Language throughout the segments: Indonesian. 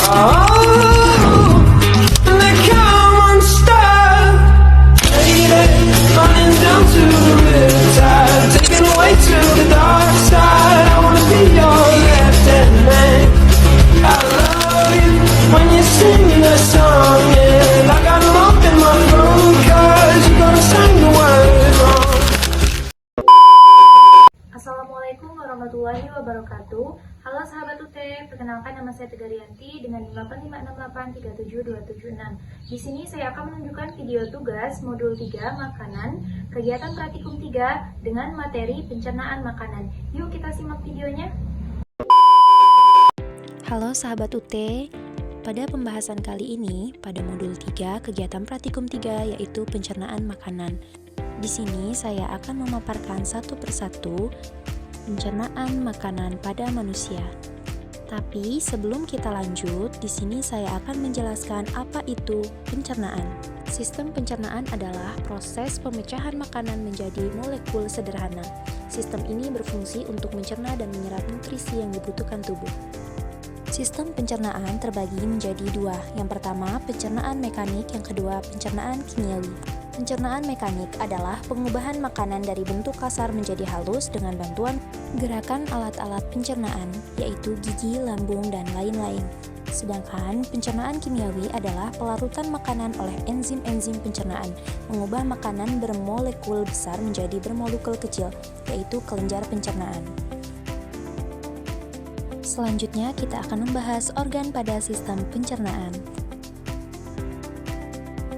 Oh, they come unstuck. Lady, running down to the riptide, taken away to the dark side. I wanna be your left-hand man. I love you when you sing that song, and I got 'em up in my room 'cause you're gonna sing the words wrong. Assalamualaikum warahmatullahi wabarakatuh. Halo sahabat UT, perkenalkan nama saya Tegar Rianti dengan 856837276. Di sini saya akan menunjukkan video tugas modul 3 makanan, kegiatan praktikum 3 dengan materi pencernaan makanan. Yuk kita simak videonya. Halo sahabat UT, pada pembahasan kali ini pada modul 3 kegiatan praktikum 3 yaitu pencernaan makanan. Di sini saya akan memaparkan satu persatu pencernaan makanan pada manusia. Tapi sebelum kita lanjut, di sini saya akan menjelaskan apa itu pencernaan. Sistem pencernaan adalah proses pemecahan makanan menjadi molekul sederhana. Sistem ini berfungsi untuk mencerna dan menyerap nutrisi yang dibutuhkan tubuh. Sistem pencernaan terbagi menjadi dua. Yang pertama, pencernaan mekanik, yang kedua, pencernaan kimiawi. Pencernaan mekanik adalah pengubahan makanan dari bentuk kasar menjadi halus dengan bantuan gerakan alat-alat pencernaan, yaitu gigi, lambung, dan lain-lain. Sedangkan pencernaan kimiawi adalah pelarutan makanan oleh enzim-enzim pencernaan, mengubah makanan bermolekul besar menjadi bermolekul kecil, yaitu kelenjar pencernaan. Selanjutnya kita akan membahas organ pada sistem pencernaan.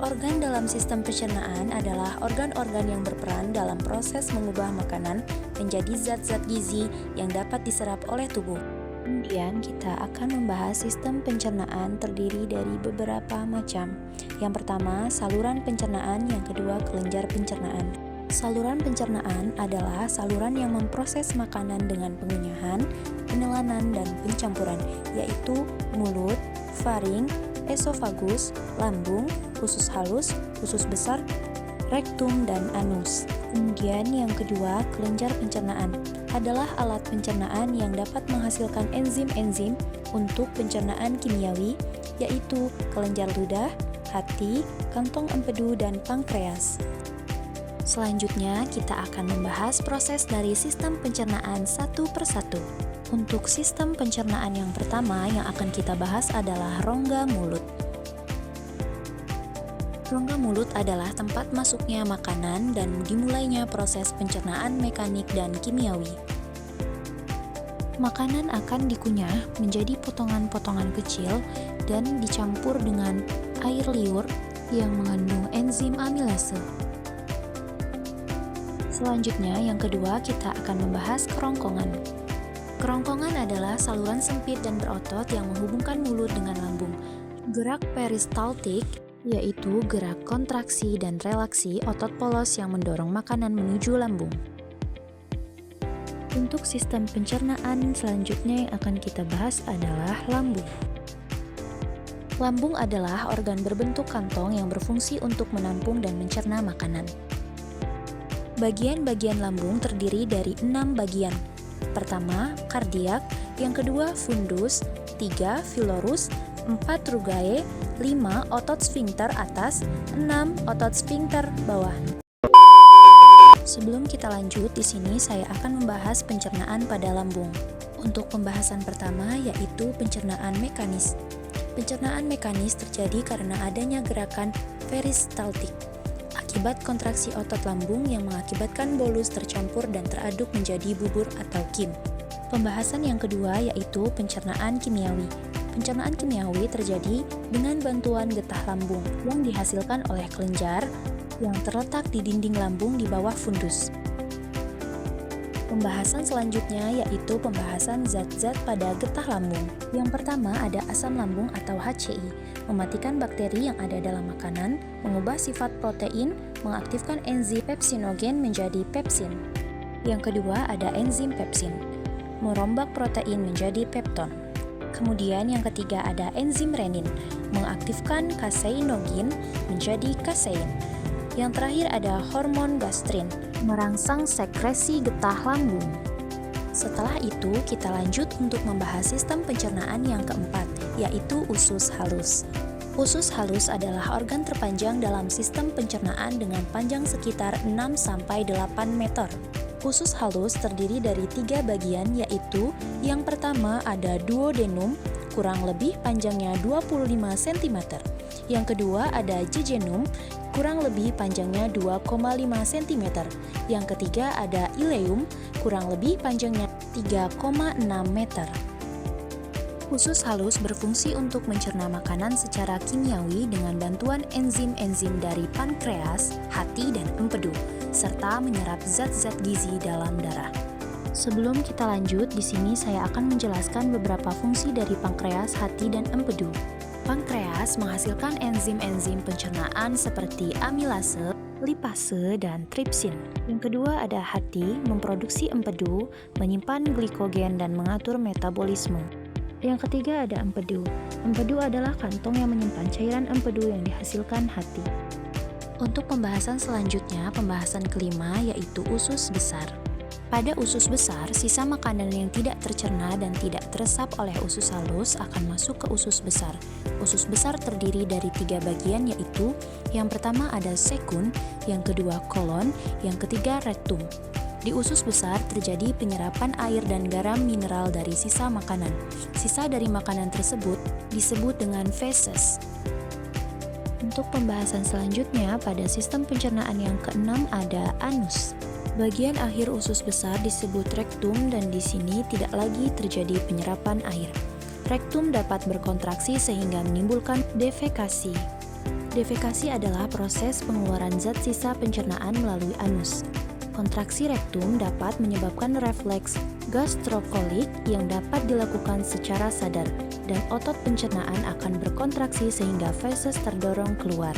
Organ dalam sistem pencernaan adalah organ-organ yang berperan dalam proses mengubah makanan menjadi zat-zat gizi yang dapat diserap oleh tubuh. Kemudian kita akan membahas sistem pencernaan terdiri dari beberapa macam. Yang pertama, saluran pencernaan, yang kedua, kelenjar pencernaan. Saluran pencernaan adalah saluran yang memproses makanan dengan pengunyahan, penelanan, dan pencampuran, yaitu mulut, faring, esofagus, lambung, usus halus, usus besar, rektum, dan anus. Kemudian yang kedua, kelenjar pencernaan adalah alat pencernaan yang dapat menghasilkan enzim-enzim untuk pencernaan kimiawi, yaitu kelenjar ludah, hati, kantong empedu, dan pankreas. Selanjutnya, kita akan membahas proses dari sistem pencernaan satu persatu. Untuk sistem pencernaan yang pertama yang akan kita bahas adalah rongga mulut. Rongga mulut adalah tempat masuknya makanan dan dimulainya proses pencernaan mekanik dan kimiawi. Makanan akan dikunyah menjadi potongan-potongan kecil dan dicampur dengan air liur yang mengandung enzim amilase. Selanjutnya, yang kedua, kita akan membahas kerongkongan. Kerongkongan adalah saluran sempit dan berotot yang menghubungkan mulut dengan lambung. Gerak peristaltik, yaitu gerak kontraksi dan relaksi otot polos yang mendorong makanan menuju lambung. Untuk sistem pencernaan selanjutnya yang akan kita bahas adalah lambung. Lambung adalah organ berbentuk kantong yang berfungsi untuk menampung dan mencerna makanan. Bagian-bagian lambung terdiri dari 6 bagian. Pertama, kardiak, yang kedua fundus, 3 filorus, 4 rugae, 5 otot sfinkter atas, 6 otot sfinkter bawah. Sebelum kita lanjut, di sini saya akan membahas pencernaan pada lambung. Untuk pembahasan pertama yaitu pencernaan mekanis. Pencernaan mekanis terjadi karena adanya gerakan peristaltik akibat kontraksi otot lambung yang mengakibatkan bolus tercampur dan teraduk menjadi bubur atau kim. Pembahasan yang kedua yaitu pencernaan kimiawi. Pencernaan kimiawi terjadi dengan bantuan getah lambung yang dihasilkan oleh kelenjar yang terletak di dinding lambung di bawah fundus. Pembahasan selanjutnya yaitu pembahasan zat-zat pada getah lambung. Yang pertama ada asam lambung atau HCI, mematikan bakteri yang ada dalam makanan, mengubah sifat protein, mengaktifkan enzim pepsinogen menjadi pepsin. Yang kedua ada enzim pepsin, merombak protein menjadi pepton. Kemudian yang ketiga ada enzim renin, mengaktifkan kaseinogen menjadi kasein. Yang terakhir ada hormon gastrin, merangsang sekresi getah lambung. Setelah itu kita lanjut untuk membahas sistem pencernaan yang keempat, yaitu usus halus. Usus halus adalah organ terpanjang dalam sistem pencernaan dengan panjang sekitar 6-8 meter. Usus halus terdiri dari 3 bagian, yaitu yang pertama ada duodenum, kurang lebih panjangnya 25 cm. Yang kedua ada jejunum, kurang lebih panjangnya 2,5 cm. Yang ketiga ada ileum, kurang lebih panjangnya 3,6 meter. Usus halus berfungsi untuk mencerna makanan secara kimiawi dengan bantuan enzim-enzim dari pankreas, hati, dan empedu, serta menyerap zat-zat gizi dalam darah. Sebelum kita lanjut, di sini saya akan menjelaskan beberapa fungsi dari pankreas, hati, dan empedu. Pankreas menghasilkan enzim-enzim pencernaan seperti amilase, lipase, dan tripsin. Yang kedua ada hati, memproduksi empedu, menyimpan glikogen, dan mengatur metabolisme. Yang ketiga ada empedu. Empedu adalah kantong yang menyimpan cairan empedu yang dihasilkan hati. Untuk pembahasan selanjutnya, pembahasan kelima yaitu usus besar. Pada usus besar, sisa makanan yang tidak tercerna dan tidak teresap oleh usus halus akan masuk ke usus besar. Usus besar terdiri dari 3 bagian, yaitu yang pertama ada sekun, yang kedua kolon, yang ketiga rektum. Di usus besar terjadi penyerapan air dan garam mineral dari sisa makanan. Sisa dari makanan tersebut disebut dengan feses. Untuk pembahasan selanjutnya, pada sistem pencernaan yang keenam ada anus. Bagian akhir usus besar disebut rektum dan di sini tidak lagi terjadi penyerapan air. Rektum dapat berkontraksi sehingga menimbulkan defekasi. Defekasi adalah proses pengeluaran zat sisa pencernaan melalui anus. Kontraksi rektum dapat menyebabkan refleks gastrokolik yang dapat dilakukan secara sadar dan otot pencernaan akan berkontraksi sehingga feses terdorong keluar.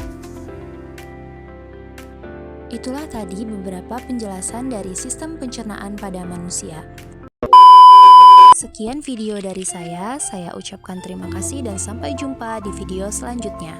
Itulah tadi beberapa penjelasan dari sistem pencernaan pada manusia. Sekian video dari saya ucapkan terima kasih dan sampai jumpa di video selanjutnya.